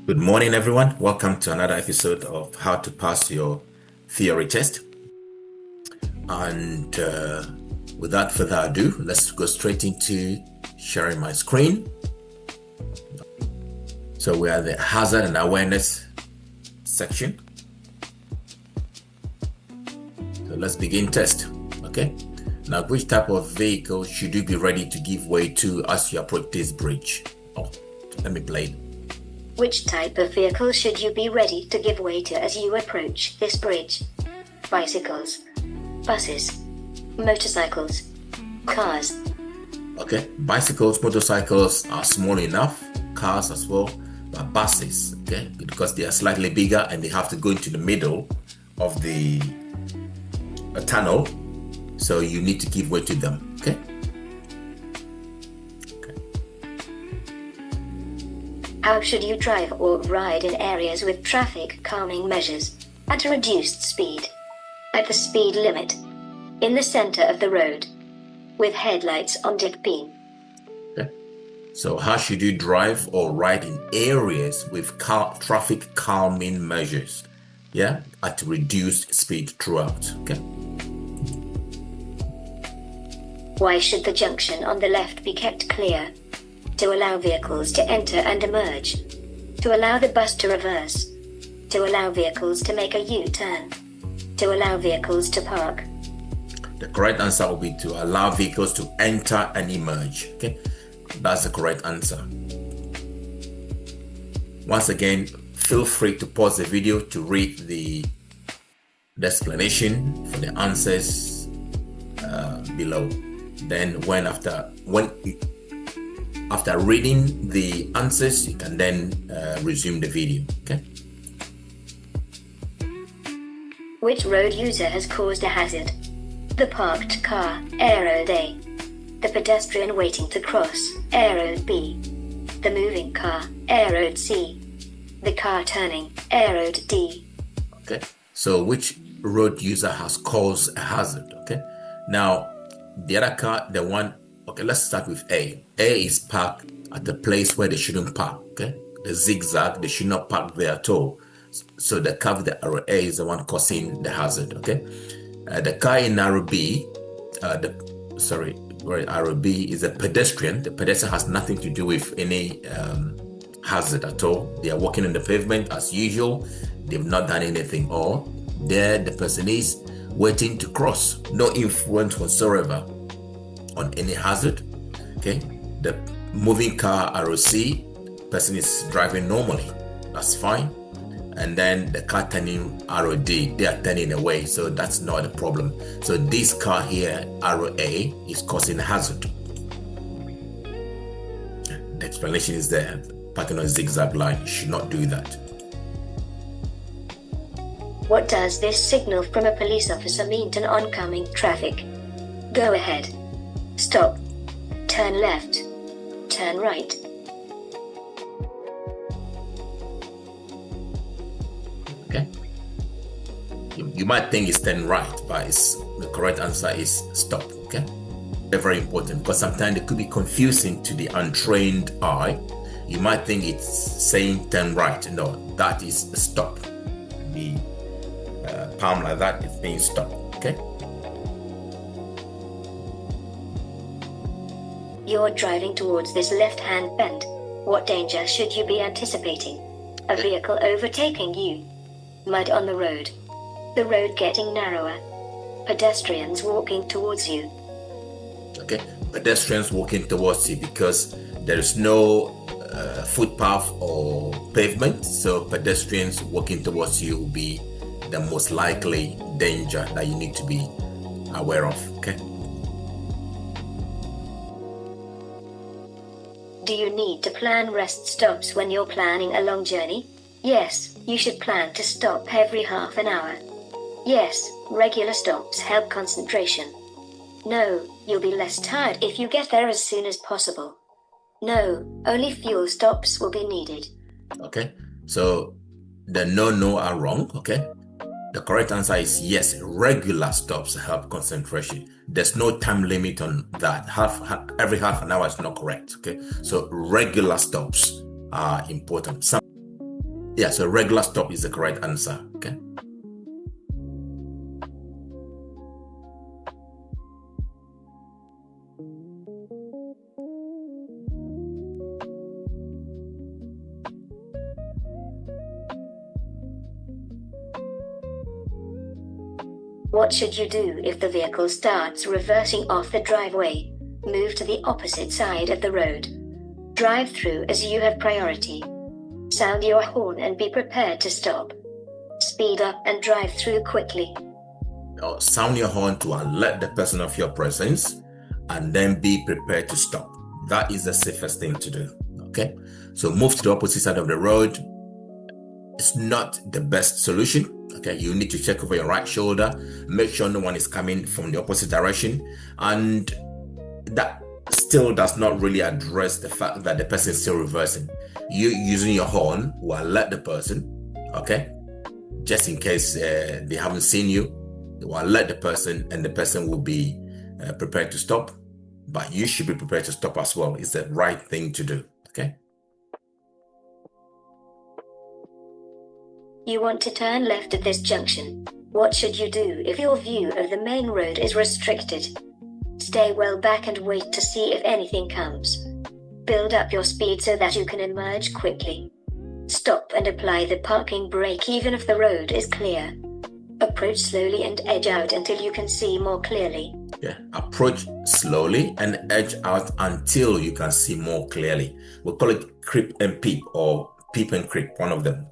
Good morning, everyone. Welcome to another episode of How to Pass Your Theory Test. And without further ado, let's go straight into sharing my screen. So we are the hazard and awareness section. So let's begin test. Okay. Now, which type of vehicle should you be ready to give way to as you approach this bridge? Oh, let me play it. Which type of vehicle should you be ready to give way to as you approach this bridge? Bicycles, buses, motorcycles, cars. Okay, bicycles, motorcycles are small enough, cars as well, but buses, okay, because they are slightly bigger and they have to go into the middle of the tunnel, so you need to give way to them, okay? How should you drive or ride in areas with traffic calming measures at a reduced speed, at the speed limit, in the center of the road, with headlights on dip beam? Okay. So how should you drive or ride in areas with traffic calming measures? Yeah, at reduced speed throughout. Okay. Why should the junction on the left be kept clear? To allow vehicles to enter and emerge, to allow the bus to reverse, to allow vehicles to make a U-turn, to allow vehicles to park. The correct answer will be to allow vehicles to enter and emerge. Okay, that's the correct answer. Once again, feel free to pause the video to read the explanation for the answers below. Then after reading the answers, you can then resume the video, okay? Which road user has caused a hazard? The parked car, A road A. The pedestrian waiting to cross, A road B. The moving car, A road C. The car turning, A road D. Okay, so which road user has caused a hazard, okay? Now, the other car, the one, okay, let's start with A. A is parked at the place where they shouldn't park, okay? The zigzag, they should not park there at all. So the car with the arrow A is the one causing the hazard, okay? The car in arrow B, where arrow B is a pedestrian. The pedestrian has nothing to do with any hazard at all. They are walking on the pavement as usual. They've not done anything. Or there the person is waiting to cross. No influence whatsoever on any hazard. Okay, the moving car ROC, person is driving normally, that's fine. And then the car turning ROD, they are turning away, so that's not a problem. So this car here, ROA, is causing a hazard. The explanation is there. Parking on a zigzag line, you should not do that. What does this signal from a police officer mean to oncoming traffic? Go ahead. Stop. Turn left. Turn right. Okay. You might think it's turn right, but the correct answer is stop. Okay. Very important, because sometimes it could be confusing to the untrained eye. You might think it's saying turn right. No, that is stop. The palm like that is being stop. Okay. You're driving towards this left-hand bend. What danger should you be anticipating? A vehicle overtaking you. Mud on the road. The road getting narrower. Pedestrians walking towards you. Okay, pedestrians walking towards you because there is no footpath or pavement. So pedestrians walking towards you will be the most likely danger that you need to be aware of. Okay. Do you need to plan rest stops when you're planning a long journey? Yes, you should plan to stop every half an hour. Yes, regular stops help concentration. No, you'll be less tired if you get there as soon as possible. No, only fuel stops will be needed. Okay, so the no are wrong, okay? The correct answer is yes, regular stops help concentration. There's no time limit on that. Every half an hour is not correct, okay? So regular stops are important. Yeah, so regular stop is the correct answer. Okay. What should you do if the vehicle starts reversing off the driveway? Move to the opposite side of the road. Drive through as you have priority. Sound your horn and be prepared to stop. Speed up and drive through quickly. Sound your horn to alert the person of your presence and then be prepared to stop. That is the safest thing to do. Okay, so move to the opposite side of the road. It's not the best solution. Okay, you need to check over your right shoulder, make sure no one is coming from the opposite direction, and that still does not really address the fact that the person is still reversing. You using your horn will alert the person, okay, just in case they haven't seen you. It will alert the person, and the person will be prepared to stop, but you should be prepared to stop as well. It's the right thing to do. Okay. You want to turn left at this junction. What should you do if your view of the main road is restricted? Stay well back and wait to see if anything comes. Build up your speed so that you can emerge quickly. Stop and apply the parking brake even if the road is clear. Approach slowly and edge out until you can see more clearly. Yeah, approach slowly and edge out until you can see more clearly. We'll call it creep and peep, or peep and creep, one of them,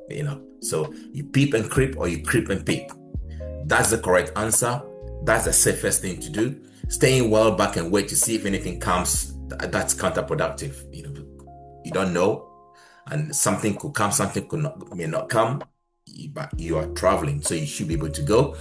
So you peep and creep, or you creep and peep. That's the correct answer. That's the safest thing to do. Staying well back and wait to see if anything comes, that's counterproductive. You don't know, and something could come, something may not come, but you are traveling, so you should be able to go.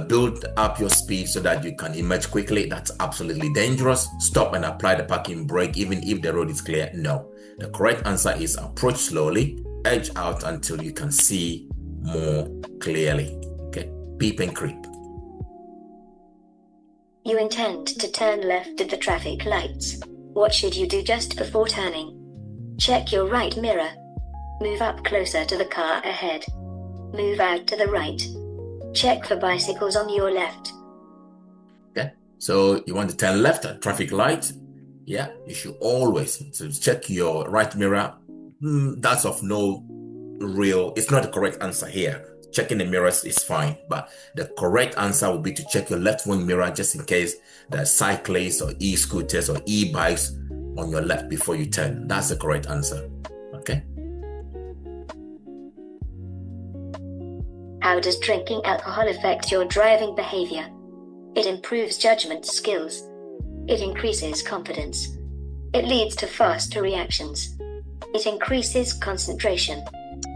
Build up your speed so that you can emerge quickly. That's absolutely dangerous. Stop and apply the parking brake even if the road is clear. No, the correct answer is approach slowly, edge out until you can see more clearly. Okay, peep and creep. You intend to turn left at the traffic lights. What should you do just before turning? Check your right mirror. Move up closer to the car ahead. Move out to the right. Check for bicycles on your left. Okay, so you want to turn left at traffic light. Yeah, you should always check your right mirror. That's of no real, it's not the correct answer here. Checking the mirrors is fine, but the correct answer would be to check your left wing mirror just in case there are cyclists or e-scooters or e-bikes on your left before you turn. That's the correct answer. Okay. How does drinking alcohol affect your driving behavior? It improves judgment skills. It increases confidence. It leads to faster reactions. It increases concentration.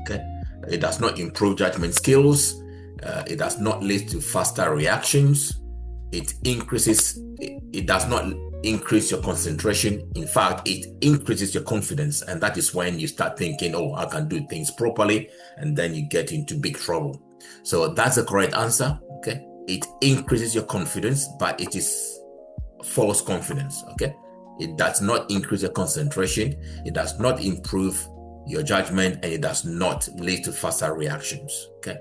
Okay. It does not improve judgment skills. It does not lead to faster reactions. It does not increase your concentration. In fact, it increases your confidence. And that is when you start thinking, oh, I can do things properly. And then you get into big trouble. So that's the correct answer. Okay. It increases your confidence, but it is false confidence. Okay. It does not increase your concentration. It does not improve your judgment, and it does not lead to faster reactions. Okay.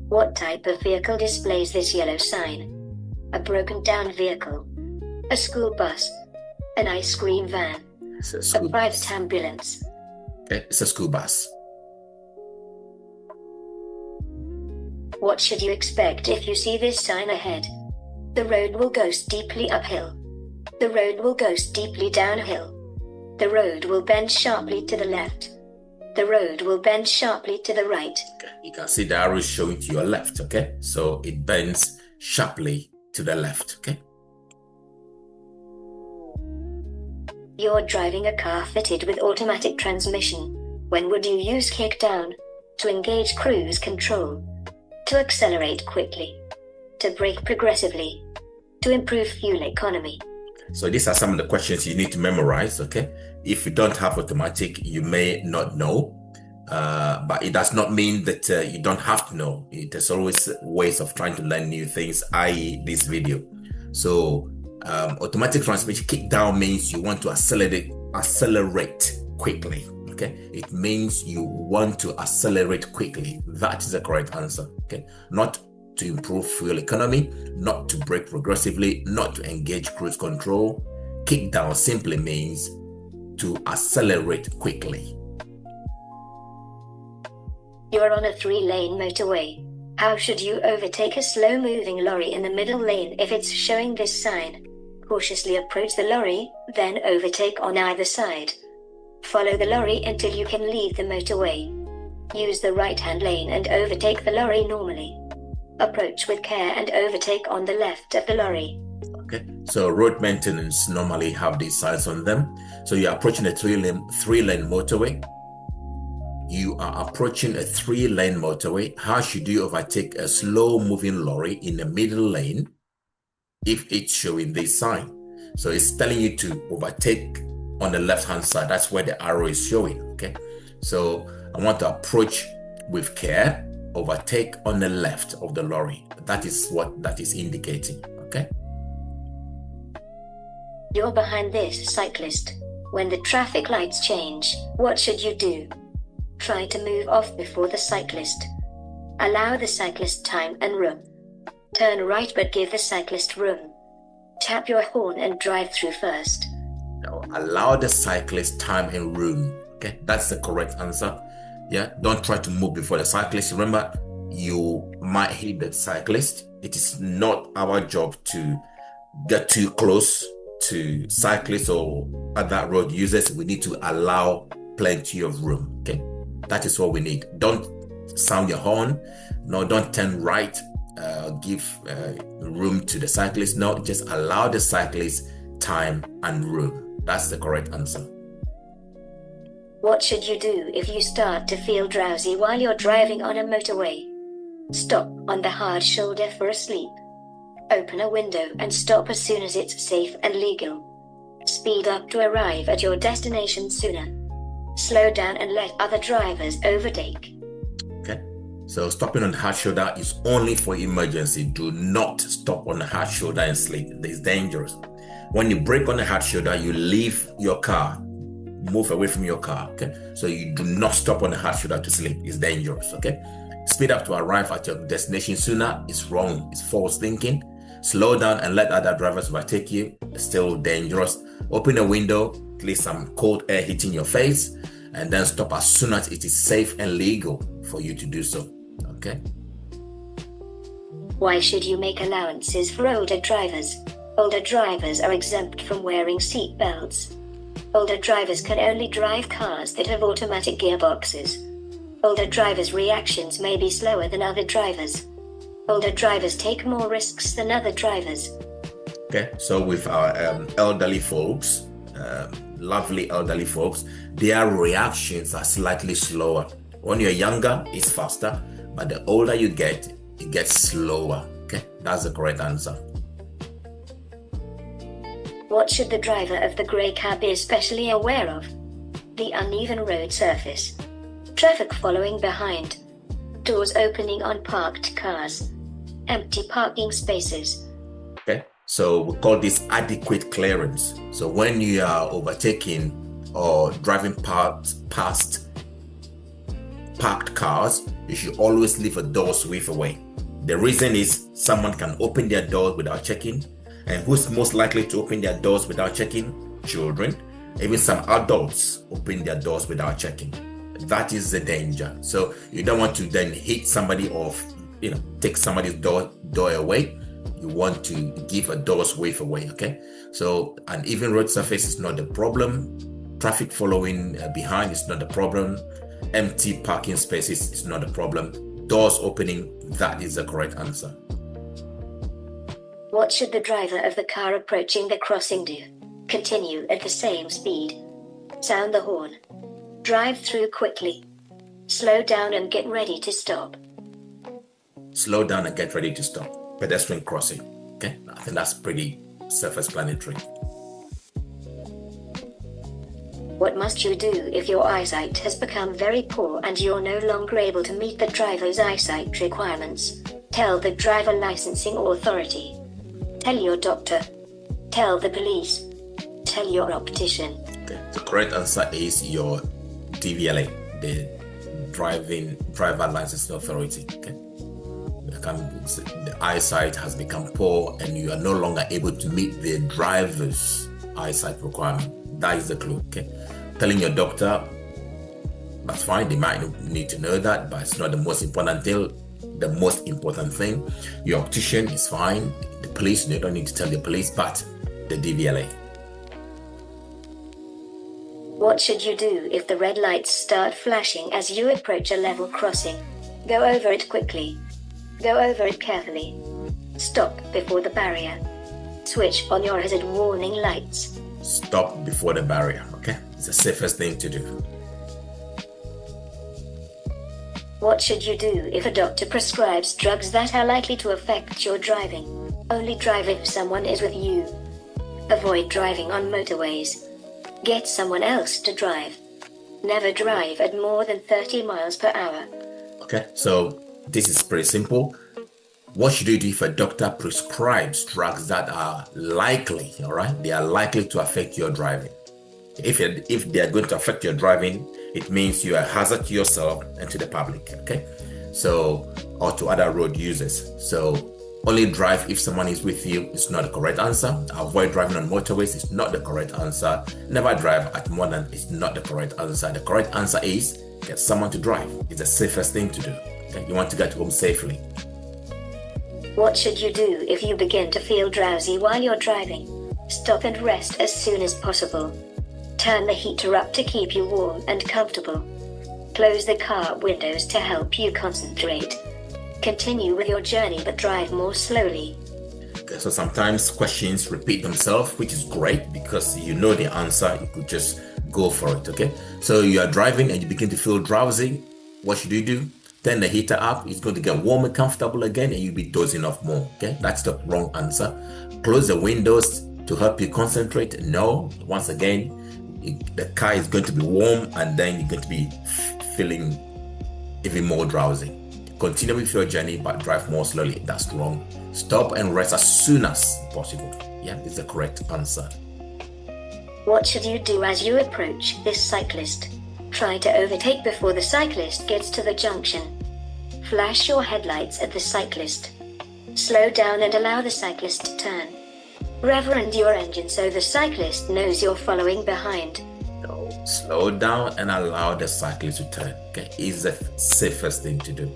What type of vehicle displays this yellow sign? A broken down vehicle, a school bus, an ice cream van, a private ambulance. Okay, it's a school bus. What should you expect if you see this sign ahead? The road will go steeply uphill. The road will go steeply downhill. The road will bend sharply to the left. The road will bend sharply to the right. Okay. You can see the arrow showing to your left, okay? So it bends sharply to the left, okay? You're driving a car fitted with automatic transmission. When would you use kick down? To engage cruise control. To accelerate quickly. To brake progressively. To improve fuel economy. So these are some of the questions you need to memorize, okay? If you don't have automatic, you may not know, but it does not mean that you don't have to know. There's always ways of trying to learn new things, i.e. this video. So automatic transmission kick down means you want to accelerate quickly. Okay, it means you want to accelerate quickly. That is the correct answer. Okay, not to improve fuel economy, not to brake progressively, not to engage cruise control. Kick down simply means to accelerate quickly. You're on a 3-lane motorway. How should you overtake a slow-moving lorry in the middle lane if it's showing this sign? Cautiously approach the lorry, then overtake on either side. Follow the lorry until you can leave the motorway. Use the right-hand lane and overtake the lorry normally. Approach with care and overtake on the left of the lorry. Okay, so road maintenance normally have these signs on them. So you're approaching a three-lane motorway. You are approaching a 3-lane motorway. How should you overtake a slow-moving lorry in the middle lane if it's showing this sign? So it's telling you to overtake on the left-hand side. That's where the arrow is showing. Okay, so I want to approach with care, overtake on the left of the lorry. That is what that is indicating. Okay. You're behind this cyclist. When the traffic lights change, what should you do? Try to move off before the cyclist. Allow the cyclist time and room. Turn right but give the cyclist room. Tap your horn and drive through first. Now, allow the cyclist time and room. Okay, that's the correct answer. Yeah, don't try to move before the cyclist. Remember, you might hit the cyclist. It is not our job to get too close to cyclists or other road users. We need to allow plenty of room. Okay, that is what we need. Don't sound your horn. No, don't turn right. Give room to the cyclist. No, just allow the cyclist time and room. That's the correct answer. What should you do if you start to feel drowsy while you're driving on a motorway? Stop on the hard shoulder for a sleep. Open a window and stop as soon as it's safe and legal. Speed up to arrive at your destination sooner. Slow down and let other drivers overtake. Okay, so stopping on the hard shoulder is only for emergency. Do not stop on the hard shoulder and sleep. It's dangerous. When you brake on the hard shoulder, you leave your car, move away from your car. Okay, so you do not stop on the hard shoulder to sleep. It's dangerous. Okay, speed up to arrive at your destination sooner is wrong. It's false thinking. Slow down and let other drivers overtake you. It's still dangerous. Open a window, at least some cold air hitting your face, and then stop as soon as it is safe and legal for you to do so. Okay. Why should you make allowances for older drivers? Older drivers are exempt from wearing seat belts. Older drivers can only drive cars that have automatic gearboxes. Older drivers' reactions may be slower than other drivers. Older drivers take more risks than other drivers. Okay, so with our elderly folks, lovely elderly folks, their reactions are slightly slower. When you're younger, it's faster, but the older you get, it gets slower. Okay, that's the correct answer. What should the driver of the grey cab be especially aware of? The uneven road surface. Traffic following behind. Doors opening on parked cars. Empty parking spaces. Okay, so we call this adequate clearance. So when you are overtaking or driving past parked cars, you should always leave a door's width away. The reason is someone can open their door without checking. And who's most likely to open their doors without checking? Children. Even some adults open their doors without checking. That is the danger. So you don't want to then hit somebody or take somebody's door away. You want to give a door's width away. Okay, so an even road surface is not the problem. Traffic following behind is not the problem. Empty parking spaces is not a problem. Doors opening, that is the correct answer. What should the driver of the car approaching the crossing do? Continue at the same speed. Sound the horn. Drive through quickly. Slow down and get ready to stop. Slow down and get ready to stop. Pedestrian crossing. Okay, I think that's pretty self-explanatory. What must you do if your eyesight has become very poor and you're no longer able to meet the driver's eyesight requirements? Tell the driver licensing authority. Tell your doctor. Tell the police. Tell your optician. Okay. The correct answer is your DVLA, the Driver Licensing Authority. Okay. The eyesight has become poor and you are no longer able to meet the driver's eyesight requirement. That is the clue. Okay. Telling your doctor, that's fine, they might need to know that, but it's not the most important thing. The most important thing, your optician is fine, the police, they don't need to tell the police, but the DVLA. What should you do if the red lights start flashing as you approach a level crossing? Go over it quickly. Go over it carefully. Stop before the barrier. Switch on your hazard warning lights. Stop before the barrier, okay? It's the safest thing to do. What should you do if a doctor prescribes drugs that are likely to affect your driving? Only drive if someone is with you. Avoid driving on motorways. Get someone else to drive. Never drive at more than 30 miles per hour. Okay, so this is pretty simple. What should you do if a doctor prescribes drugs that are likely, all right? They are likely to affect your driving. If they are going to affect your driving, it means you are a hazard to yourself and to the public, okay? So, or to other road users. So, only drive if someone is with you is not the correct answer. Avoid driving on motorways is not the correct answer. Never drive at more than is not the correct answer. The correct answer is get someone to drive. It's the safest thing to do. Okay? You want to get home safely. What should you do if you begin to feel drowsy while you're driving? Stop and rest as soon as possible. Turn the heater up to keep you warm and comfortable. Close the car windows to help you concentrate. Continue with your journey but drive more slowly. Okay, so sometimes questions repeat themselves, which is great because you know the answer, you could just go for it, okay? So you are driving and you begin to feel drowsy. What should you do? Turn the heater up, it's going to get warm and comfortable again and you'll be dozing off more, okay? That's the wrong answer. Close the windows to help you concentrate. No, once again, the car is going to be warm and then you're going to be feeling even more drowsy. Continue with your journey but drive more slowly. That's wrong. Stop and rest as soon as possible. Yeah, it's the correct answer. What should you do as you approach this cyclist? Try to overtake before the cyclist gets to the junction. Flash your headlights at the cyclist. Slow down and allow the cyclist to turn. Reverend your engine so the cyclist knows you're following behind. No, slow down and allow the cyclist to turn. Okay, it's the safest thing to do.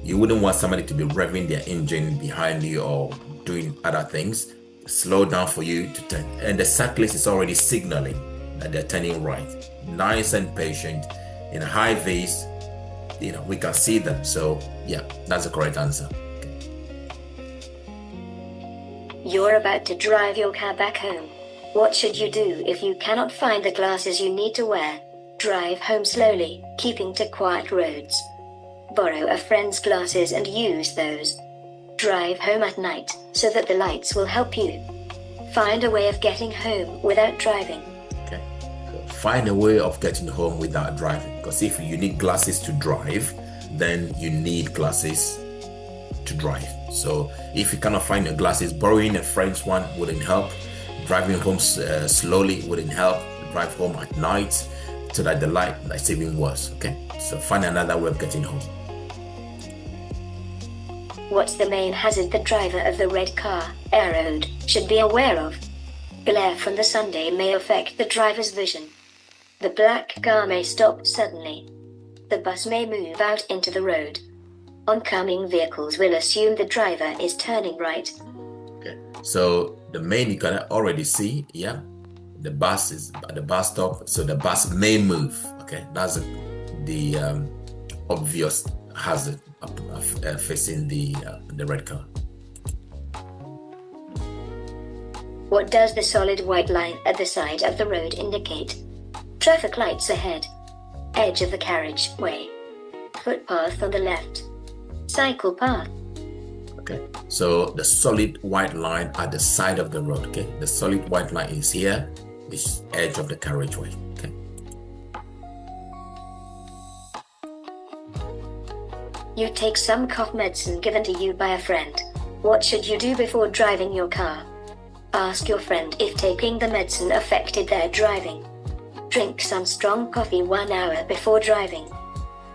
You wouldn't want somebody to be revving their engine behind you or doing other things. Slow down for you to turn. And the cyclist is already signaling that they're turning right. Nice and patient. In a high V's, we can see them. So yeah, that's the correct answer. You're about to drive your car back home. What should you do if you cannot find the glasses you need to wear? Drive home slowly, keeping to quiet roads. Borrow a friend's glasses and use those. Drive home at night so that the lights will help you. Find a way of getting home without driving. Okay. So find a way of getting home without driving. Because if you need glasses to drive, then you need glasses to drive. So if you cannot find your glasses, borrowing a friend's one wouldn't help. Driving home slowly wouldn't help. Drive home at night so that the light is even worse. Okay. So find another way of getting home. What's the main hazard the driver of the red car, Road, should be aware of? Glare from the sunday may affect the driver's vision. The black car may stop suddenly. The bus may move out into the road. Oncoming vehicles will assume the driver is turning right. Okay. So the main you can already see, yeah, the bus is at the bus stop, so the bus may move. Okay, that's the obvious hazard facing the red car. What does the solid white line at the side of the road indicate? Traffic lights ahead. Edge of the carriageway. Footpath on the left. Cycle path. Okay, so the solid white line at the side of the road. Okay, the solid white line is here, this edge of the carriageway. Okay. You take some cough medicine given to you by a friend. What should you do before driving your car? Ask your friend if taking the medicine affected their driving. Drink some strong coffee 1 hour before driving.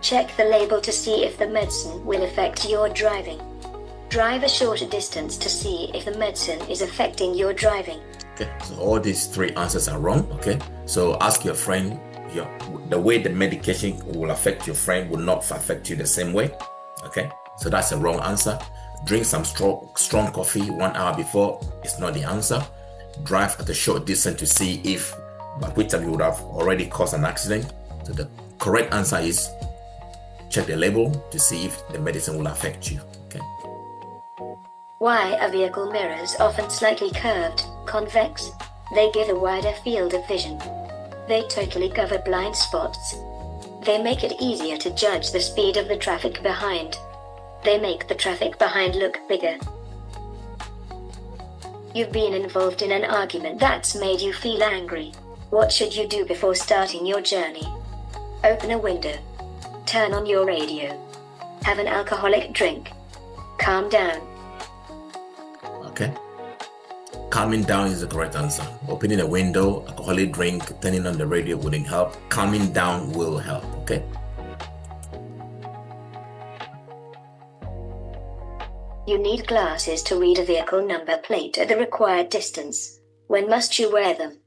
Check the label to see if the medicine will affect your driving. Drive a shorter distance to see if the medicine is affecting your driving. Okay, so all these 3 answers are wrong. Okay, so ask your friend, the way the medication will affect your friend will not affect you the same way. Okay, so that's a wrong answer. Drink some strong coffee 1 hour before is not the answer. Drive at a short distance to see if, by which time you would have already caused an accident. So the correct answer is check the label to see if the medicine will affect you. Okay. Why are vehicle mirrors often slightly curved, convex? They give a wider field of vision. They totally cover blind spots. They make it easier to judge the speed of the traffic behind. They make the traffic behind look bigger. You've been involved in an argument that's made you feel angry. What should you do before starting your journey? Open a window. Turn on your radio. Have an alcoholic drink. Calm down. Okay. Calming down is the correct answer. Opening a window, alcoholic drink, turning on the radio wouldn't help. Calming down will help. Okay. You need glasses to read a vehicle number plate at the required distance. When must you wear them?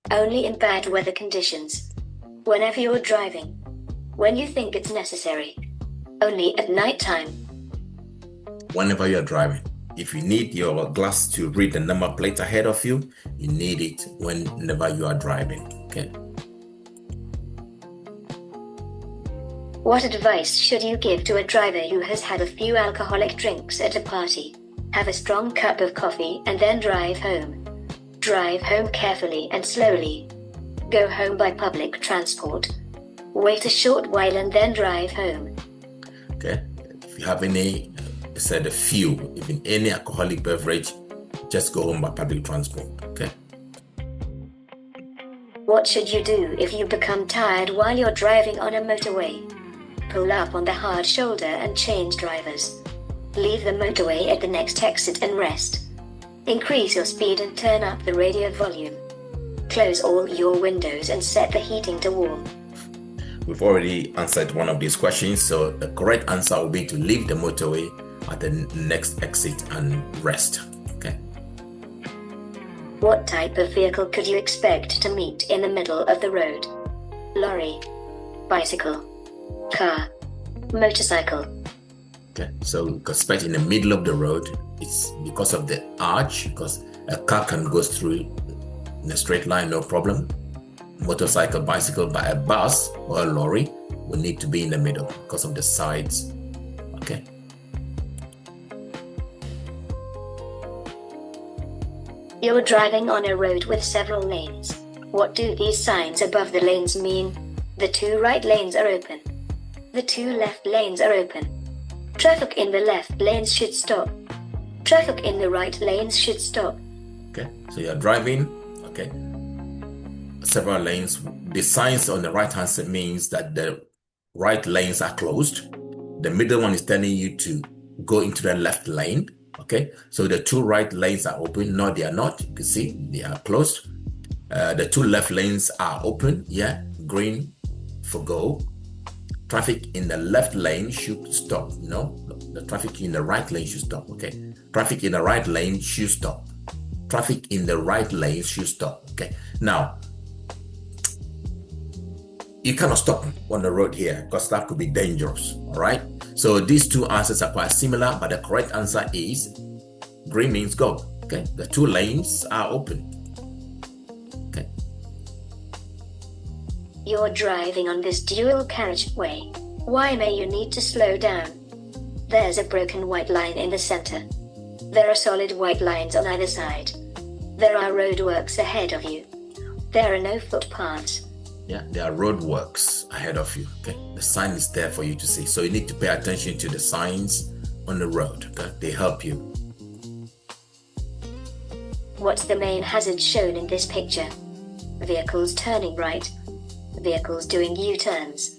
Only in bad weather conditions. Whenever you're driving. When you think it's necessary. Only at night time. Whenever you're driving. If you need your glass to read the number plate ahead of you, you need it whenever you are driving. Okay. What advice should you give to a driver who has had a few alcoholic drinks at a party? Have a strong cup of coffee and then drive home. Drive home carefully and slowly. Go home by public transport. Wait a short while and then drive home. Okay. If you have any, said a few, even any alcoholic beverage, just go home by public transport. Okay. What should you do if you become tired while you're driving on a motorway? Pull up on the hard shoulder and change drivers. Leave the motorway at the next exit and rest. Increase your speed and turn up the radio volume. Close all your windows and set the heating to warm. We've already answered one of these questions, so the correct answer will be to leave the motorway at the next exit and rest. Okay. What type of vehicle could you expect to meet in the middle of the road? Lorry, bicycle, car, motorcycle. Okay, so expect in the middle of the road, it's because of the arch, because a car can go through in a straight line, no problem. Motorcycle, bicycle, but a bus or a lorry will need to be in the middle because of the sides. Okay. You're driving on a road with several lanes. What do these signs above the lanes mean? The 2 right lanes are open. The 2 left lanes are open. Traffic in the left lanes should stop. Traffic in the right lanes should stop. Okay, so you're driving, okay, several lanes. The signs on the right hand side means that the right lanes are closed. The middle one is telling you to go into the left lane. Okay, so the 2 right lanes are open. No, they are not. You can see they are closed. The 2 left lanes are open. Yeah, green for go. Traffic in the left lane should stop. No, the traffic in the right lane should stop. Okay, traffic in the right lane should stop. Traffic in the right lane should stop. Okay, now you cannot stop on the road here because that could be dangerous. All right. So these 2 answers are quite similar, but the correct answer is green means go. Okay. The 2 lanes are open. Okay. You're driving on this dual carriageway. Why may you need to slow down? There's a broken white line in the center. There are solid white lines on either side. There are roadworks ahead of you. There are no footpaths. Yeah, there are roadworks ahead of you. Okay, the sign is there for you to see. So you need to pay attention to the signs on the road. Okay, they help you. What's the main hazard shown in this picture? Vehicles turning right. Vehicles doing U-turns.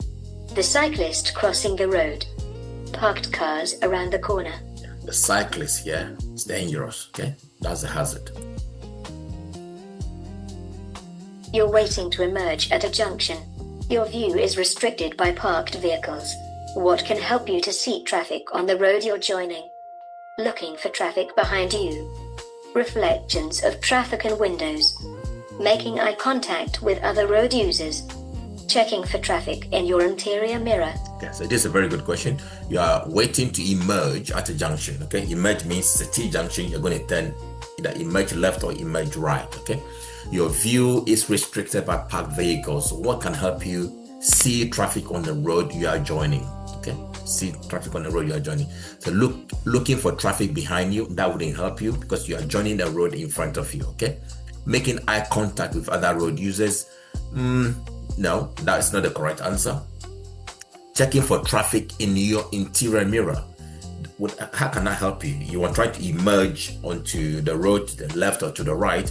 The cyclist crossing the road. Parked cars around the corner. The cyclist here is dangerous. Okay, that's a hazard. You're waiting to emerge at a junction. Your view is restricted by parked vehicles. What can help you to see traffic on the road you're joining? Looking for traffic behind you. Reflections of traffic in windows. Making eye contact with other road users. Checking for traffic in your interior mirror. Okay, so this is a very good question. You are waiting to emerge at a junction. Okay, emerge means it's a T-junction. You're going to turn either emerge left or emerge right. Okay, your view is restricted by parked vehicles. What can help you see traffic on the road you are joining? Okay, see traffic on the road you are joining. So looking for traffic behind you, that wouldn't help you because you are joining the road in front of you. Okay, making eye contact with other road users. No, that's not the correct answer. Checking for traffic in your interior mirror. How can I help you? You are trying to emerge onto the road to the left or to the right.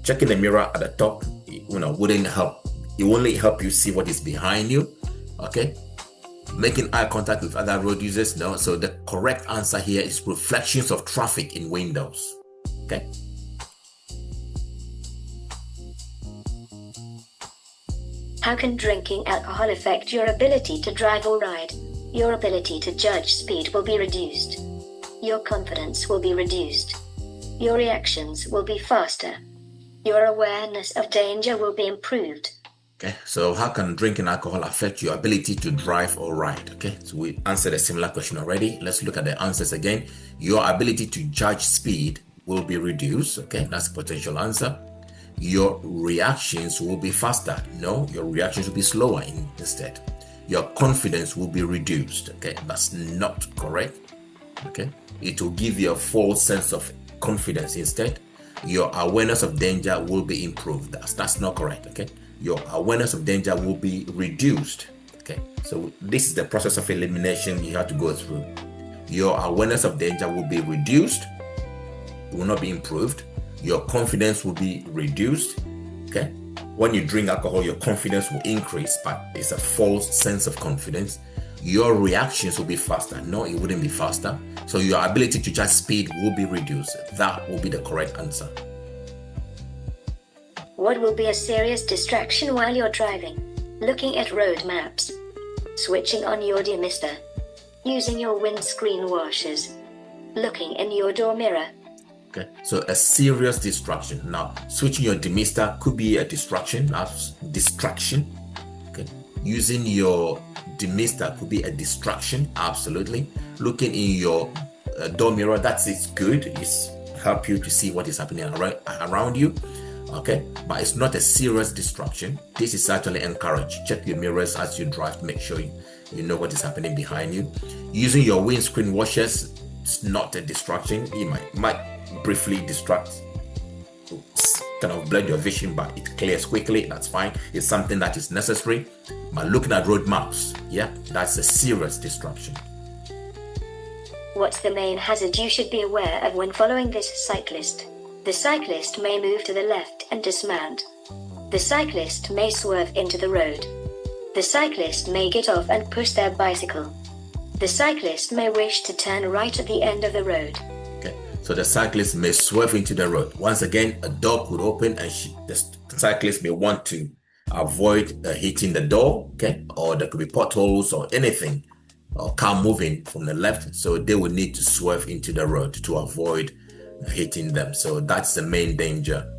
Checking the mirror at the top, wouldn't help. It will only help you see what is behind you. Okay. Making eye contact with other road users. No. So the correct answer here is reflections of traffic in windows. Okay. How can drinking alcohol affect your ability to drive or ride? Your ability to judge speed will be reduced. Your confidence will be reduced. Your reactions will be faster. Your awareness of danger will be improved. Okay, so how can drinking alcohol affect your ability to drive or ride? Okay, so we answered a similar question already. Let's look at the answers again. Your ability to judge speed will be reduced. Okay, that's a potential answer. Your reactions will be faster. No, your reactions will be slower instead. Your confidence will be reduced. Okay, that's not correct. Okay, it will give you a false sense of confidence instead. Your awareness of danger will be improved. That's not correct. Okay, your awareness of danger will be reduced. Okay, so this is the process of elimination you have to go through. Your awareness of danger will be reduced. It will not be improved. Your confidence will be reduced. Okay, when you drink alcohol, your confidence will increase, but it's a false sense of confidence. Your reactions will be faster. No, it wouldn't be faster. So your ability to judge speed will be reduced. That will be the correct answer. What will be a serious distraction while you're driving? Looking at road maps. Switching on your demister. Using your windscreen washers. Looking in your door mirror. Okay, so a serious distraction. Now, switching your demister could be a distraction. Okay, using your demister could be a distraction. Absolutely. Looking in your door mirror, it's good. It's help you to see what is happening around you. Okay, but it's not a serious distraction. This is actually encouraged. Check your mirrors as you drive. Make sure you know what is happening behind you. Using your windscreen washers, it's not a distraction. You might briefly distract, kind of blur your vision, but it clears quickly. That's fine. It's something that is necessary. But looking at road maps, yeah, that's a serious distraction. What's the main hazard you should be aware of when following this cyclist? The cyclist may move to the left and dismount. The cyclist may swerve into the road. The cyclist may get off and push their bicycle. The cyclist may wish to turn right at the end of the road. Okay, so the cyclist may swerve into the road. Once again, a door could open and the cyclist may want to avoid hitting the door, okay, or there could be potholes or anything, or car moving from the left, so they would need to swerve into the road to avoid hitting them. So that's the main danger.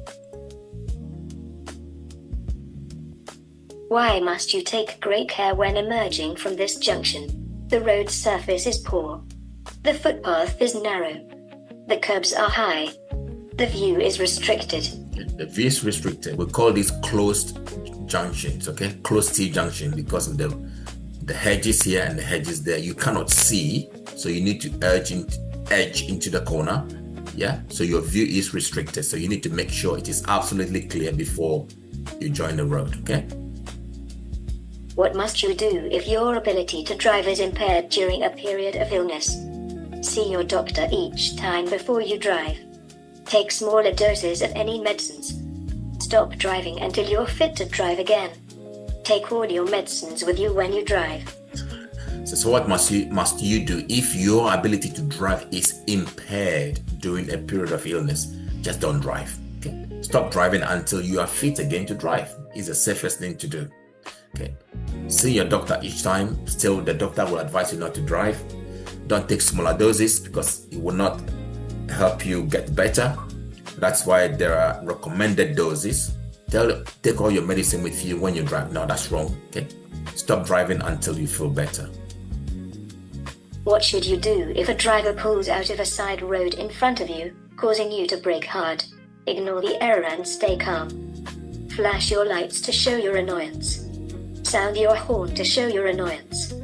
Why must you take great care when emerging from this junction? The road surface is poor. The footpath is narrow. The curbs are high. The view is restricted. The view is restricted. We call these closed junctions, okay? Closed T-junction because of the hedges here and the hedges there. You cannot see, so you need to edge into the corner. Yeah, so your view is restricted. So you need to make sure it is absolutely clear before you join the road, okay? What must you do if your ability to drive is impaired during a period of illness? See your doctor each time before you drive. Take smaller doses of any medicines. Stop driving until you're fit to drive again. Take all your medicines with you when you drive. So what must you do if your ability to drive is impaired during a period of illness? Just don't drive. Okay? Stop driving until you are fit again to drive. It's the safest thing to do. Okay. See your doctor each time. Still, the doctor will advise you not to drive. Don't take smaller doses because it will not help you get better. That's why there are recommended doses. Take all your medicine with you when you drive. No, that's wrong. Okay. Stop driving until you feel better. What should you do if a driver pulls out of a side road in front of you, causing you to brake hard? Ignore the error and stay calm. Flash your lights to show your annoyance. Sound your horn to show your annoyance.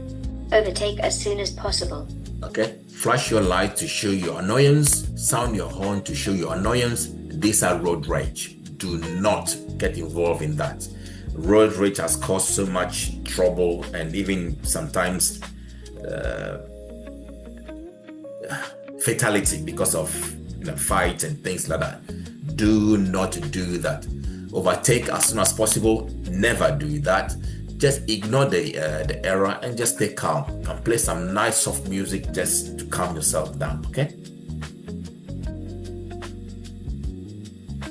Overtake as soon as possible. Okay. Flash your light to show your annoyance. Sound your horn to show your annoyance. These are road rage. Do not get involved in that. Road rage has caused so much trouble and even sometimes fatality because of fights and things like that. Do not do that. Overtake as soon as possible. Never do that. Just ignore the error and just stay calm and play some nice soft music just to calm yourself down. Okay.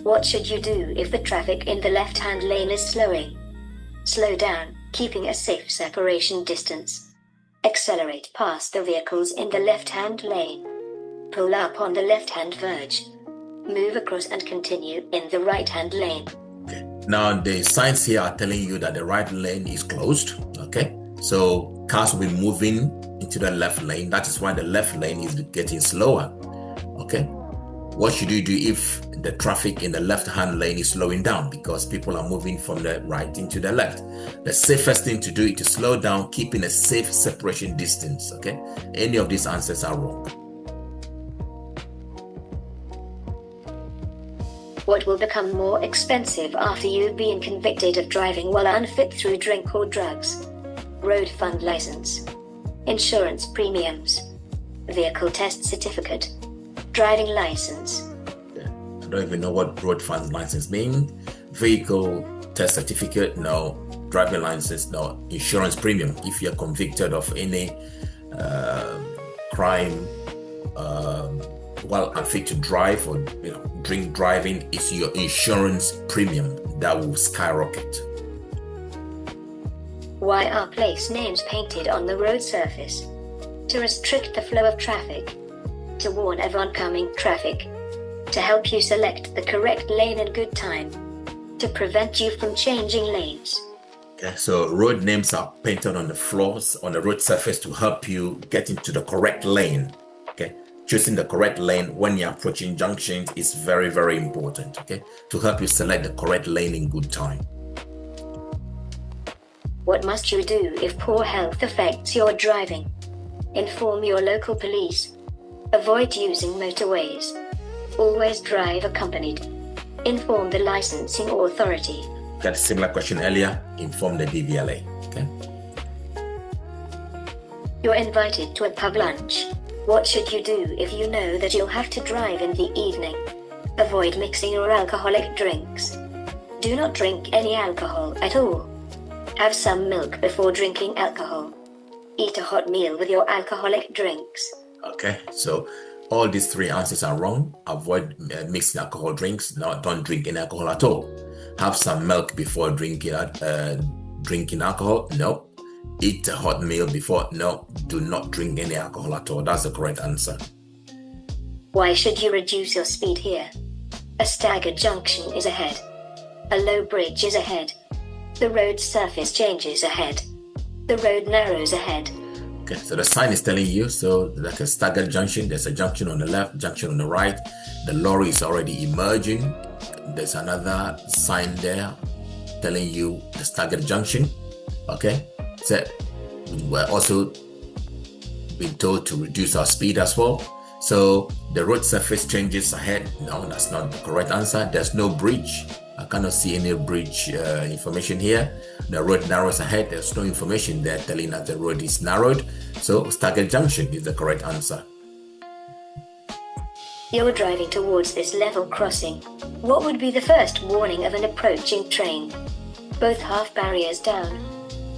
What should you do if the traffic in the left-hand lane is slowing? Slow down, keeping a safe separation distance. Accelerate past the vehicles in the left-hand lane. Pull up on the left-hand verge. Move across and continue in the right-hand lane. Okay. Now the signs here are telling you that the right lane is closed. Okay. So cars will be moving into the left lane. That is why the left lane is getting slower. Okay. What should you do if the traffic in the left-hand lane is slowing down because people are moving from the right into the left? The safest thing to do is to slow down, keeping a safe separation distance. Okay. Any of these answers are wrong. What will become more expensive after you've been convicted of driving while unfit through drink or drugs? Road fund license, insurance premiums, vehicle test certificate, driving license. I don't even know what road fund license means. Vehicle test certificate, no. Driving license, no. Insurance premium, if you're convicted of any crime while unfit to drive or drink driving, it's your insurance premium that will skyrocket. Why are place names painted on the road surface? To restrict the flow of traffic, to warn of oncoming traffic, to help you select the correct lane in good time, to prevent you from changing lanes. Okay, so road names are painted on the floors on the road surface to help you get into the correct lane. Okay, choosing the correct lane when you're approaching junctions is very, very important. Okay, to help you select the correct lane in good time. What must you do if poor health affects your driving? Inform your local police. Avoid using motorways. Always drive accompanied. Inform the licensing authority. Got a similar question earlier. Inform the DVLA. Okay. You're invited to a pub lunch. What should you do if you know that you'll have to drive in the evening? Avoid mixing your alcoholic drinks. Do not drink any alcohol at all. Have some milk before drinking alcohol. Eat a hot meal with your alcoholic drinks. Okay, so all these three answers are wrong. Avoid mixing alcohol drinks. No, don't drink any alcohol at all. Have some milk before drinking alcohol. No. Eat a hot meal before. No. Do not drink any alcohol at all. That's the correct answer. Why should you reduce your speed here? A staggered junction is ahead. A low bridge is ahead. The road surface changes ahead. The road narrows ahead. Okay, so the sign is telling you, so like a staggered junction, there's a junction on the left, junction on the right. The lorry is already emerging. There's another sign there telling you the staggered junction. Okay, so we're also being told to reduce our speed as well. So the road surface changes ahead. No, that's not the correct answer. There's no bridge. I cannot see any bridge information here. The road narrows ahead. There's no information there telling us the road is narrowed. So staggered junction is the correct answer. You're driving towards this level crossing. What would be the first warning of an approaching train? Both half barriers down.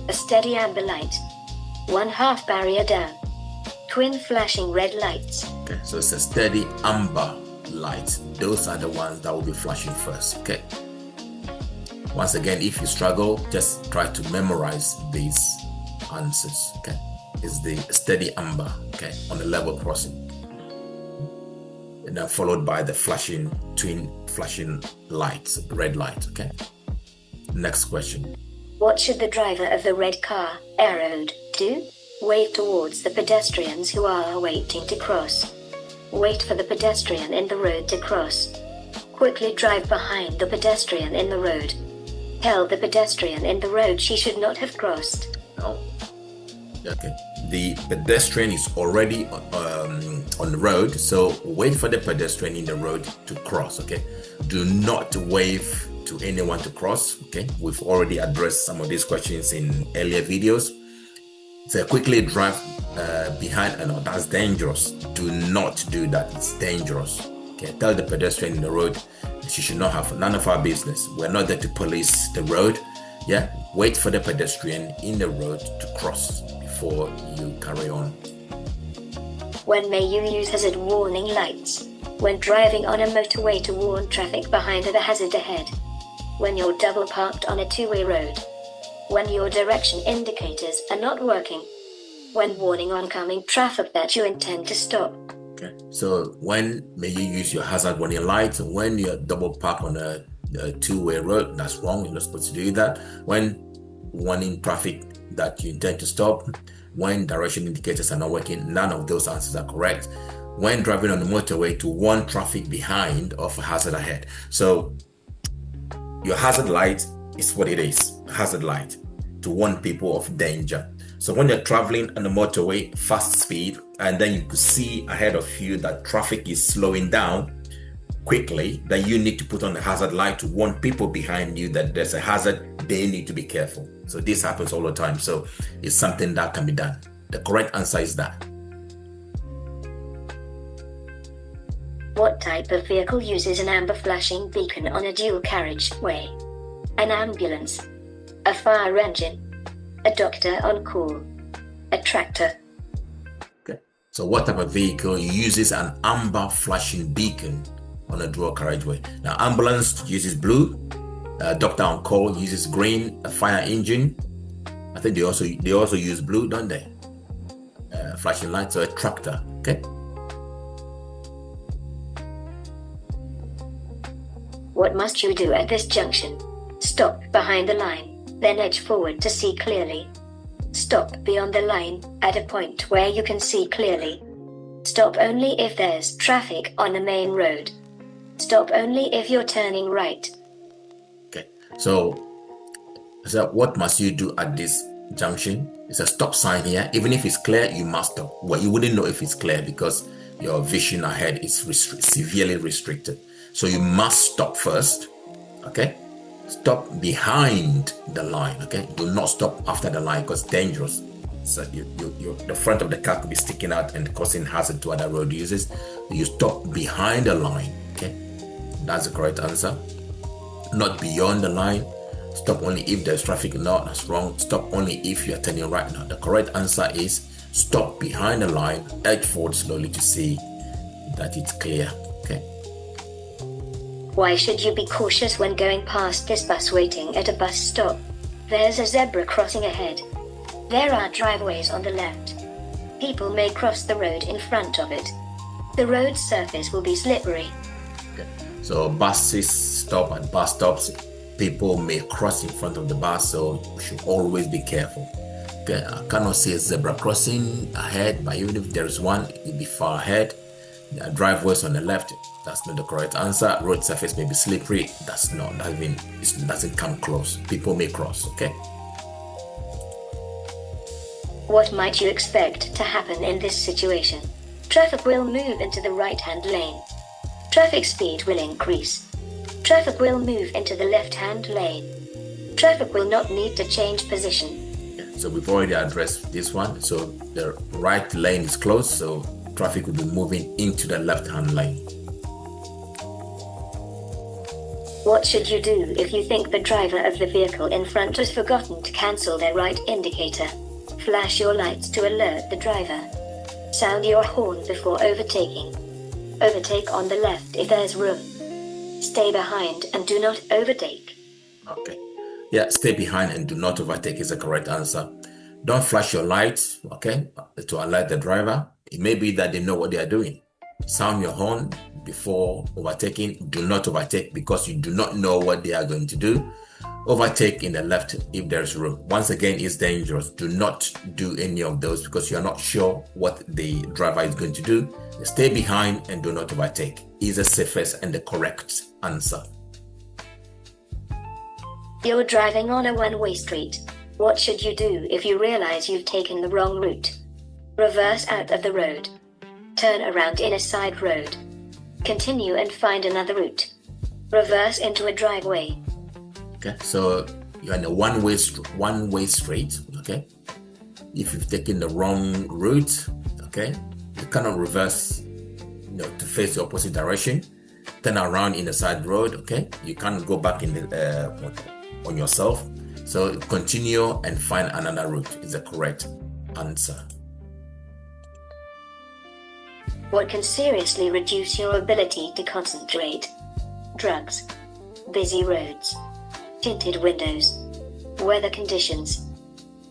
A steady amber light. One half barrier down. Twin flashing red lights. Okay, so it's a steady amber lights. Those are the ones that will be flashing first, okay? Once again, if you struggle, just try to memorize these answers, okay? It's the steady amber, okay, on the level crossing. And then followed by the flashing, twin flashing lights, red light, okay? Next question. What should the driver of the red car, arrowed, do? Wave towards the pedestrians who are waiting to cross. Wait for the pedestrian in the road to cross. Quickly drive behind the pedestrian in the road. Tell the pedestrian in the road she should not have crossed. No. Okay. The pedestrian is already on the road, so wait for the pedestrian in the road to cross, okay? Do not wave to anyone to cross, okay? We've already addressed some of these questions in earlier videos. So quickly drive behind, and that's dangerous. Do not do that. It's dangerous. Okay, tell the pedestrian in the road she should not have none of our business. We're not there to police the road. Yeah, wait for the pedestrian in the road to cross before you carry on. When may you use hazard warning lights? When driving on a motorway to warn traffic behind the hazard ahead. When you're double parked on a two-way road. When your direction indicators are not working. When warning oncoming traffic that you intend to stop. Okay, so when may you use your hazard warning lights? When you're double parked on a two-way road, that's wrong. You're not supposed to do that. When warning traffic that you intend to stop. When direction indicators are not working, none of those answers are correct. When driving on the motorway to warn traffic behind of a hazard ahead. So your hazard light is what it is, hazard light, to warn people of danger. So when you're traveling on the motorway, fast speed, and then you could see ahead of you that traffic is slowing down quickly, then you need to put on the hazard light to warn people behind you that there's a hazard, they need to be careful. So this happens all the time. So it's something that can be done. The correct answer is that. What type of vehicle uses an amber flashing beacon on a dual carriageway? An ambulance, a fire engine, a doctor on call, a tractor. Okay. So what type of vehicle uses an amber flashing beacon on a dual carriageway? Now, ambulance uses blue, doctor on call uses green, a fire engine, I think they also use blue, don't they? Flashing lights, or a tractor. Okay. What must you do at this junction? Stop behind the line, then edge forward to see clearly. Stop beyond the line at a point where you can see clearly. Stop only if there's traffic on the main road. Stop only if you're turning right. Okay, so what must you do at this junction? It's a stop sign here. Even if it's clear, you must stop. Well, you wouldn't know if it's clear because your vision ahead is severely restricted. So you must stop first. Okay, stop behind the line. Okay, do not stop after the line because it's dangerous. So the front of the car could be sticking out and causing hazard to other road users. You stop behind the line. Okay, that's the correct answer. Not beyond the line. Stop only if there's traffic. No, that's wrong. Stop only if you're turning right. Now the correct answer is stop behind the line, edge forward slowly to see that it's clear. Okay. Why should you be cautious when going past this bus waiting at a bus stop? There's a zebra crossing ahead. There are driveways on the left. People may cross the road in front of it. The road surface will be slippery. Okay. So buses stop at bus stops. People may cross in front of the bus, so we should always be careful. Okay, I cannot see a zebra crossing ahead, but even if there is one, it will be far ahead. There are driveways on the left. That's not the correct answer. Road surface may be slippery. That's not even. It doesn't come close. People may cross. Okay. What might you expect to happen in this situation? Traffic will move into the right-hand lane. Traffic speed will increase. Traffic will move into the left-hand lane. Traffic will not need to change position. So we've already addressed this one. So the right lane is closed, so traffic will be moving into the left-hand lane. What should you do if you think the driver of the vehicle in front has forgotten to cancel their right indicator? Flash your lights to alert the driver. Sound your horn before overtaking. Overtake on the left if there's room. Stay behind and do not overtake. Okay. Yeah, stay behind and do not overtake is the correct answer. Don't flash your lights, okay, to alert the driver. It may be that they know what they are doing. Sound your horn before overtaking. Do not overtake because you do not know what they are going to do. Overtake in the left if there's room. Once again, it's dangerous. Do not do any of those because you're not sure what the driver is going to do. Stay behind and do not overtake is the safest and the correct answer. You're driving on a one-way street. What should you do if you realize you've taken the wrong route? Reverse out of the road. Turn around in a side road. Continue and find another route. Reverse into a driveway. Okay, so you're in a one-way street, okay? If you've taken the wrong route, okay, you cannot reverse, to face the opposite direction. Turn around in a side road, okay? You can't go back in the, on yourself. So continue and find another route is the correct answer. What can seriously reduce your ability to concentrate? Drugs, busy roads, tinted windows, weather conditions.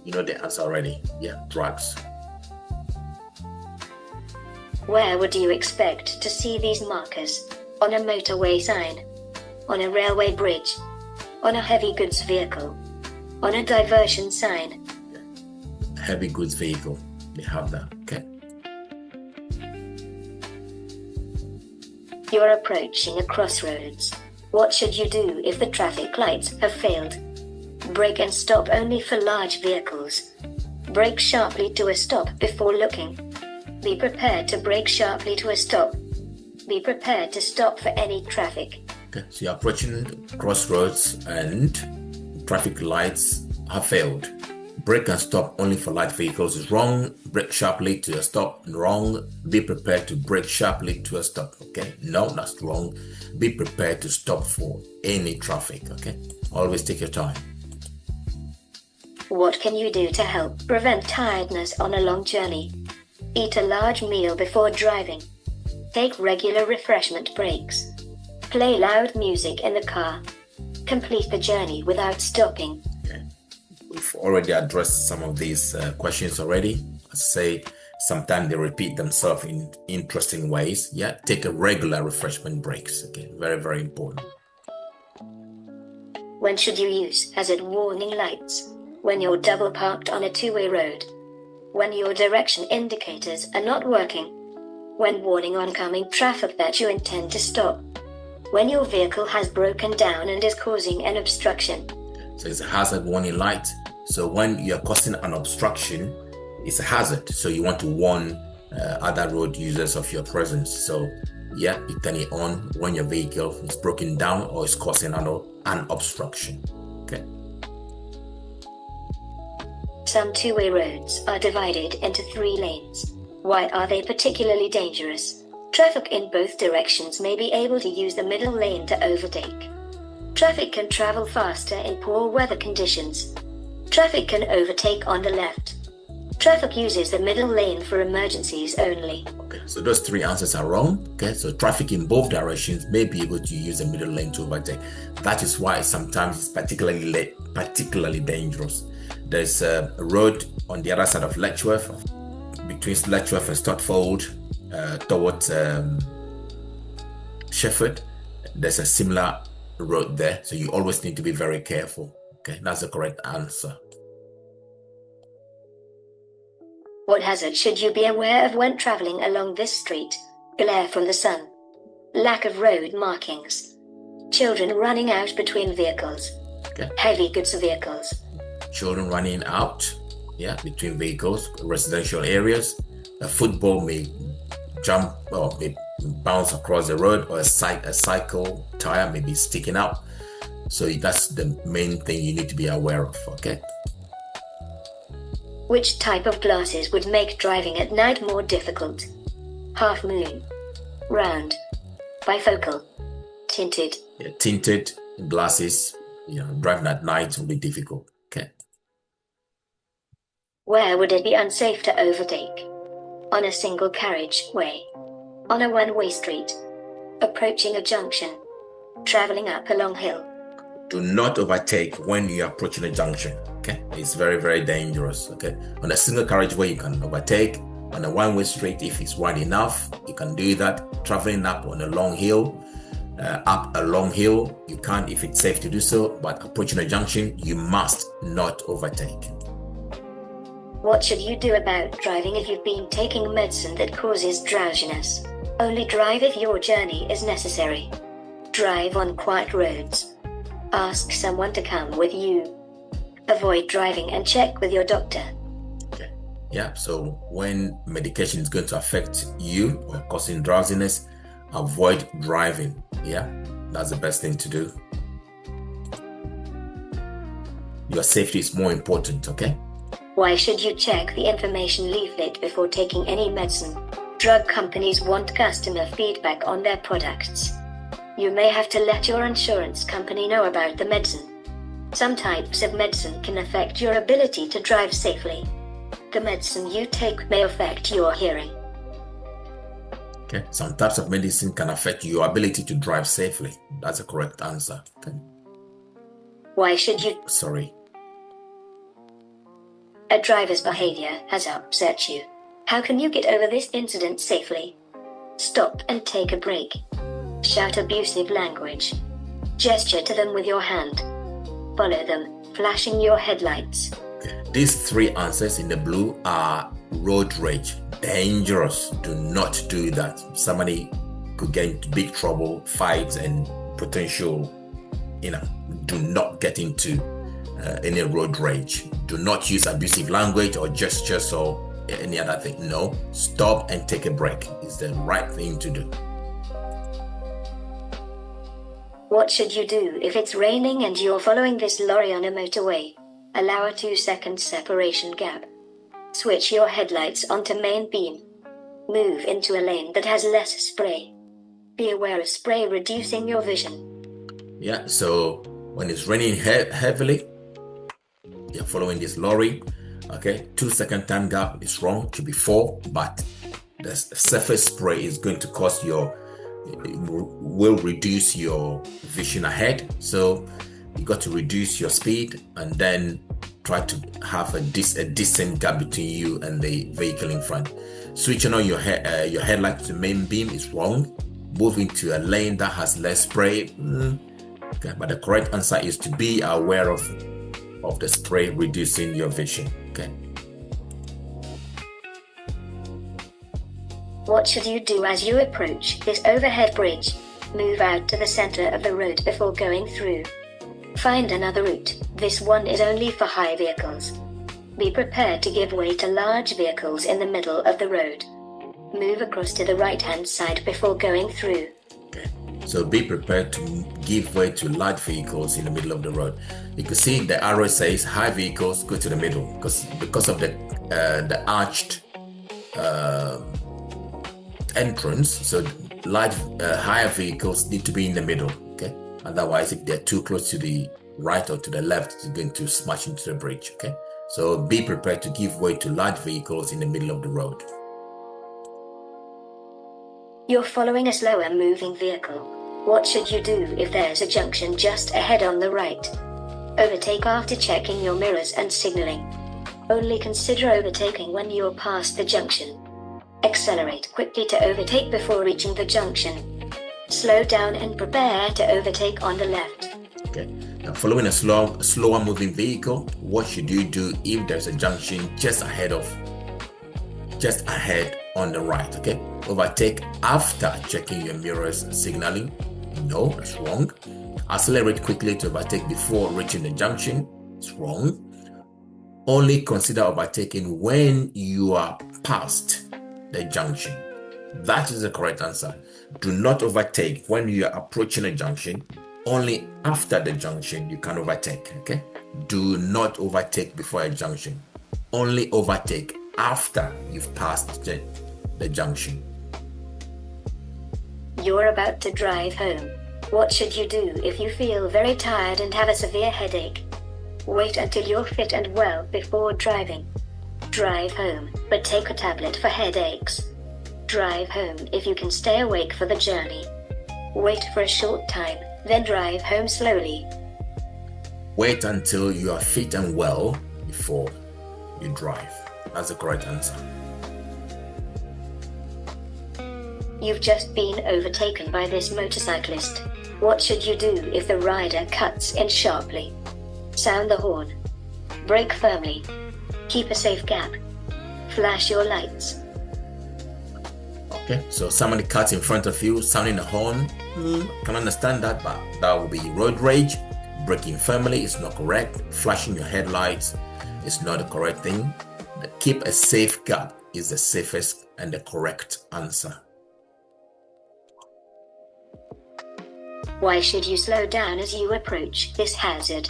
You know the answer already. Yeah, drugs. Where would you expect to see these markers? On a motorway sign? On a railway bridge? On a heavy goods vehicle? On a diversion sign? Heavy goods vehicle. They have that. Okay. You're approaching a crossroads. What should you do if the traffic lights have failed? Brake and stop only for large vehicles. Brake sharply to a stop before looking. Be prepared to brake sharply to a stop. Be prepared to stop for any traffic. Okay, so you're approaching crossroads and traffic lights have failed. Brake and stop only for light vehicles is wrong. Brake sharply to a stop, wrong. Be prepared to brake sharply to a stop, okay? No, that's wrong. Be prepared to stop for any traffic, okay? Always take your time. What can you do to help prevent tiredness on a long journey? Eat a large meal before driving. Take regular refreshment breaks. Play loud music in the car. Complete the journey without stopping. Okay. We've already addressed some of these questions already. I say sometimes they repeat themselves in interesting ways. Yeah, take a regular refreshment breaks. Okay, very, very important. When should you use hazard warning lights? When you're double parked on a two-way road. When your direction indicators are not working. When warning oncoming traffic that you intend to stop. When your vehicle has broken down and is causing an obstruction. So it's a hazard warning light. So when you're causing an obstruction, it's a hazard. So you want to warn other road users of your presence. So yeah, you turn it on when your vehicle is broken down or is causing an obstruction. Okay. Some two-way roads are divided into 3 lanes. Why are they particularly dangerous? Traffic in both directions may be able to use the middle lane to overtake. Traffic can travel faster in poor weather conditions. Traffic can overtake on the left. Traffic uses the middle lane for emergencies only. Okay, so those 3 answers are wrong. Okay, so traffic in both directions may be able to use the middle lane to overtake. That is why sometimes it's particularly dangerous. There's a road on the other side of Letchworth, between Letchworth and Stortford, towards Sheffield. There's a similar road there, so you always need to be very careful. Okay, that's the correct answer. What hazard should you be aware of when traveling along this street? Glare from the sun. Lack of road markings. Children running out between vehicles. Okay. Heavy goods vehicles. Children running out, yeah, between vehicles, residential areas. A football may jump or may bounce across the road, or a cycle tire may be sticking out. So that's the main thing you need to be aware of, okay? Which type of glasses would make driving at night more difficult? Half moon, round, bifocal, tinted. Yeah, tinted glasses, driving at night will be difficult, okay? Where would it be unsafe to overtake? On a single carriage way. On a one-way street. Approaching a junction. Traveling up a long hill. Do not overtake when you are approaching a junction. Okay, it's very, very dangerous. Okay, on a single carriageway you can overtake. On a one-way street, if it's wide enough, you can do that. Traveling up on a long hill, you can't if it's safe to do so. But approaching a junction, you must not overtake. What should you do about driving if you've been taking medicine that causes drowsiness? Only drive if your journey is necessary. Drive on quiet roads. Ask someone to come with you. Avoid driving and check with your doctor. Okay. Yeah, so when medication is going to affect you or causing drowsiness, avoid driving. Yeah, that's the best thing to do. Your safety is more important, okay? Why should you check the information leaflet before taking any medicine? Drug companies want customer feedback on their products. You may have to let your insurance company know about the medicine. Some types of medicine can affect your ability to drive safely. The medicine you take may affect your hearing. Okay, some types of medicine can affect your ability to drive safely. That's a correct answer. Okay. Why should you? Sorry. A driver's behavior has upset you. How can you get over this incident safely? Stop and take a break. Shout abusive language. Gesture to them with your hand. Follow them, flashing your headlights. These three answers in the blue are road rage. Dangerous. Do not do that. Somebody could get into big trouble, fights, and potential, do not get into any road rage. Do not use abusive language or gestures or any other thing. No, stop and take a break. It's the right thing to do. What should you do if it's raining and you're following this lorry on a motorway? Allow a 2-second separation gap. Switch your headlights onto main beam. Move into a lane that has less spray. Be aware of spray reducing your vision. Yeah, so when it's raining heavily, you're following this lorry, okay, 2-second time gap is wrong, it should be 4, but the surface spray is going to will reduce your vision ahead. So you got to reduce your speed and then try to have a decent gap between you and the vehicle in front. Switching on your headlight to main beam is wrong. Moving to a lane that has less spray, okay, but the correct answer is to be aware of the spray reducing your vision. Okay. What should you do as you approach this overhead bridge? Move out to the center of the road before going through. Find another route. This one is only for high vehicles. Be prepared to give way to large vehicles in the middle of the road. Move across to the right-hand side before going through. Okay. So be prepared to give way to large vehicles in the middle of the road. You can see the arrow says high vehicles go to the middle because of the arched entrance. So large higher vehicles need to be in the middle. Okay. Otherwise, if they're too close to the right or to the left, it's going to smash into the bridge. Okay. So be prepared to give way to large vehicles in the middle of the road. You're following a slower moving vehicle. What should you do if there's a junction just ahead on the right? Overtake after checking your mirrors and signaling. Only consider overtaking when you're past the junction. Accelerate quickly to overtake before reaching the junction. Slow down and prepare to overtake on the left. Okay. Now, following a slower moving vehicle, what should you do if there's a junction just ahead on the right? Okay. Overtake after checking your mirrors and signaling. No, that's wrong. Accelerate quickly to overtake before reaching the junction. It's wrong. Only consider overtaking when you are past the junction. That is the correct answer. Do not overtake when you are approaching a junction. Only after the junction you can overtake. Okay. Do not overtake before a junction. Only overtake after you've passed the junction. You're about to drive home. What should you do if you feel very tired and have a severe headache? Wait until you're fit and well before driving. Drive home, but take a tablet for headaches. Drive home if you can stay awake for the journey. Wait for a short time, then drive home slowly. Wait until you are fit and well before you drive. That's the correct answer. You've just been overtaken by this motorcyclist. What should you do if the rider cuts in sharply? Sound the horn. Brake firmly. Keep a safe gap. Flash your lights. Okay, so somebody cuts in front of you, sounding a horn. Can understand that, but that will be road rage. Braking firmly is not correct. Flashing your headlights is not the correct thing. Keep a safe gap is the safest and the correct answer. Why should you slow down as you approach this hazard?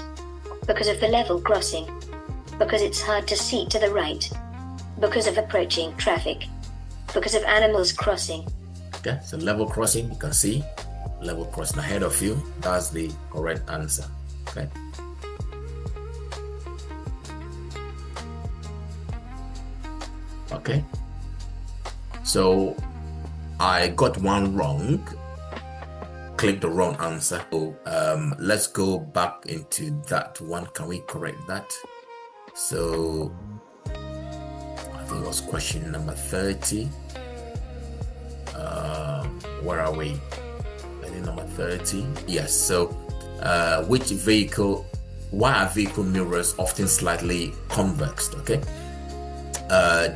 Because of the level crossing. Because it's hard to see to the right. Because of approaching traffic. Because of animals crossing. Okay, so level crossing, you can see level crossing ahead of you. That's the correct answer. Okay. Okay. So I got one wrong. Click the wrong answer. So let's go back into that one. Can we correct that? So I think it was question number 30. Where are we? I think number 30. Yes. So why are vehicle mirrors often slightly convex? Okay.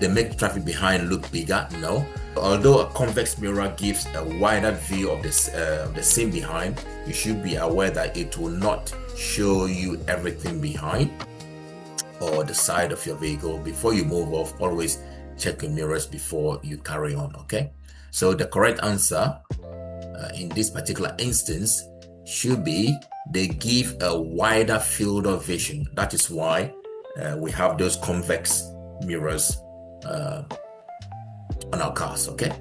They make traffic behind look bigger. No. Although a convex mirror gives a wider view of the scene behind, you should be aware that it will not show you everything behind or the side of your vehicle. Before you move off, always check your mirrors before you carry on. Okay, so the correct answer in this particular instance should be they give a wider field of vision. That is why we have those convex mirrors on our cars. Okay,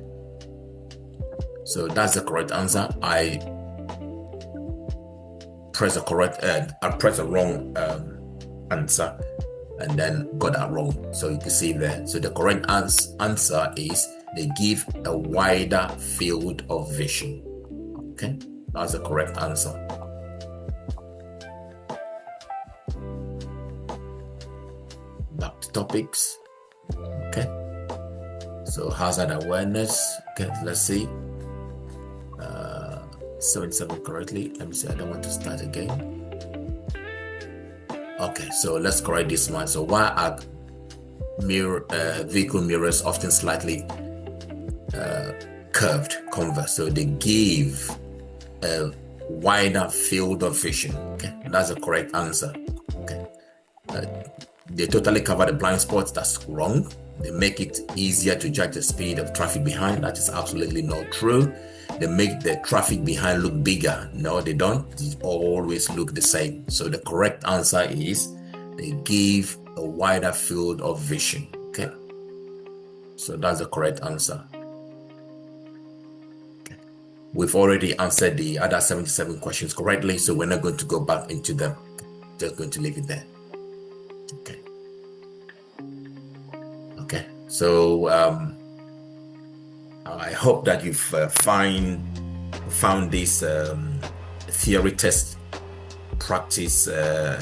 so that's the correct answer. I press the wrong answer and then got that wrong, so you can see there. So the correct answer is they give a wider field of vision. Okay, that's the correct answer. Back to topics. Okay, so hazard awareness. Okay, let's see. 77 correctly. Let me see, I don't want to start again. Okay, so let's correct this one. So why are vehicle mirrors often slightly curved, convex? So they give a wider field of vision. Okay, that's the correct answer. Okay, they totally cover the blind spots. That's wrong. They make it easier to judge the speed of traffic behind. That is absolutely not true. They make the traffic behind look bigger. No, they don't. They always look the same. So the correct answer is they give a wider field of vision. Okay, so that's the correct answer. Okay. We've already answered the other 77 questions correctly, so we're not going to go back into them. Just going to leave it there. Okay. Okay, so I hope that you've found this theory test practice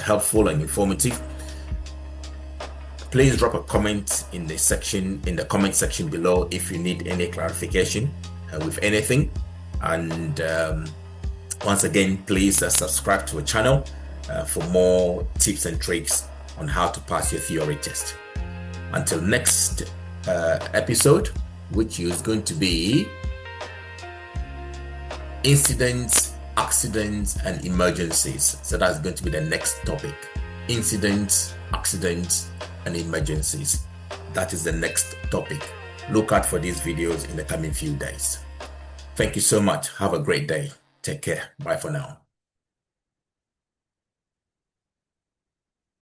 helpful and informative. Please drop a comment in the comment section below if you need any clarification with anything. And once again, please subscribe to our channel for more tips and tricks on how to pass your theory test. Until next episode, which is going to be incidents, accidents, and emergencies. So that's going to be the next topic. Incidents, accidents, and emergencies. That is the next topic. Look out for these videos in the coming few days. Thank you so much. Have a great day. Take care. Bye for now.